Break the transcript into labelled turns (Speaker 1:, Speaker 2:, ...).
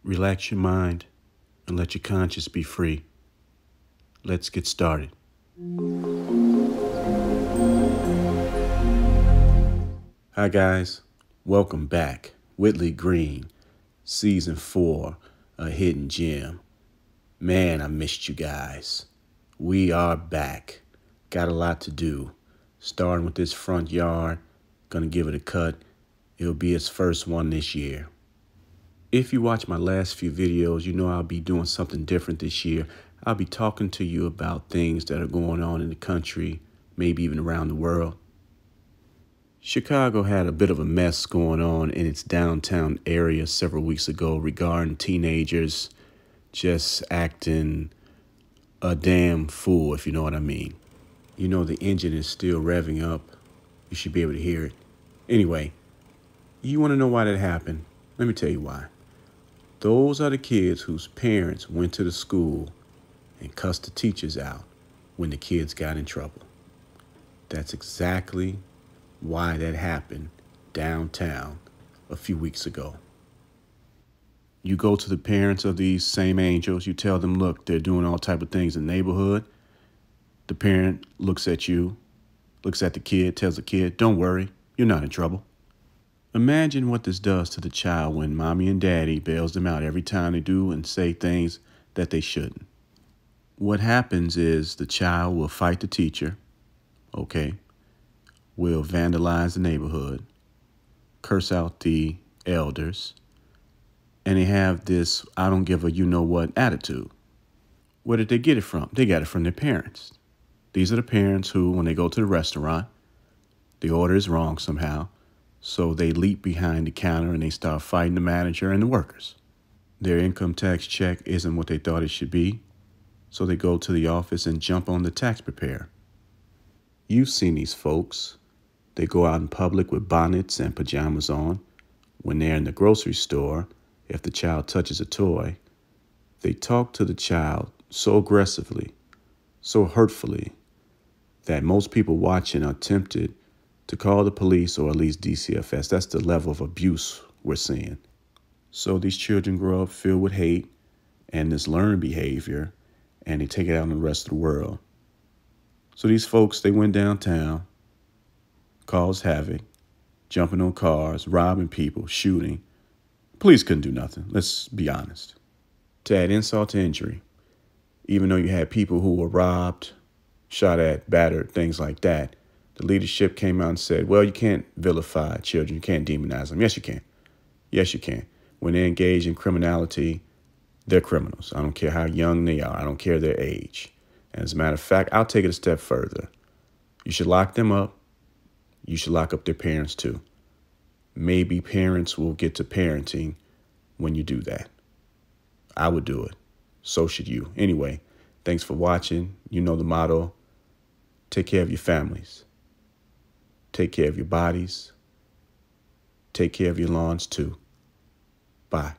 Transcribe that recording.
Speaker 1: Relax your mind and let your conscience be free. Let's get started. Hi guys, welcome back. Whitley Green, Season 4, A Hidden Gem. Man, I missed you guys. We are back. Got a lot to do. Starting with this front yard, gonna give it a cut. It'll be its first one this year. If you watch my last few videos, you know I'll be doing something different this year. I'll be talking to you about things that are going on in the country, maybe even around the world. Chicago had a bit of a mess going on in its downtown area several weeks ago regarding teenagers just acting a damn fool, if you know what I mean. You know, the engine is still revving up. You should be able to hear it. Anyway, you want to know why that happened? Let me tell you why. Those are the kids whose parents went to the school and cussed the teachers out when the kids got in trouble. That's exactly why that happened downtown a few weeks ago. You go to the parents of these same angels, you tell them, look, they're doing all type of things in the neighborhood. The parent looks at you, looks at the kid, tells the kid, don't worry, you're not in trouble. Imagine what this does to the child when mommy and daddy bails them out every time they do and say things that they shouldn't. What happens is the child will fight the teacher, okay, will vandalize the neighborhood, curse out the elders, and they have this I don't give a you-know-what attitude. Where did they get it from? They got it from their parents. These are the parents who, when they go to the restaurant, the order is wrong somehow, so they leap behind the counter and they start fighting the manager and the workers. Their income tax check isn't what they thought it should be, so they go to the office and jump on the tax preparer. You've seen these folks. They go out in public with bonnets and pajamas on. When they're in the grocery store, if the child touches a toy, they talk to the child so aggressively, so hurtfully, that most people watching are tempted to call the police or at least DCFS. That's the level of abuse we're seeing. So these children grow up filled with hate and this learned behavior, and they take it out on the rest of the world. So these folks, they went downtown, caused havoc, jumping on cars, robbing people, shooting. Police couldn't do nothing, let's be honest. To add insult to injury, even though you had people who were robbed, shot at, battered, things like that, the leadership came out and said, well, you can't vilify children. You can't demonize them. Yes, you can. Yes, you can. When they engage in criminality, they're criminals. I don't care how young they are. I don't care their age. And as a matter of fact, I'll take it a step further. You should lock them up. You should lock up their parents too. Maybe parents will get to parenting when you do that. I would do it. So should you. Anyway, thanks for watching. You know the motto. Take care of your families. Take care of your bodies. Take care of your lawns too. Bye.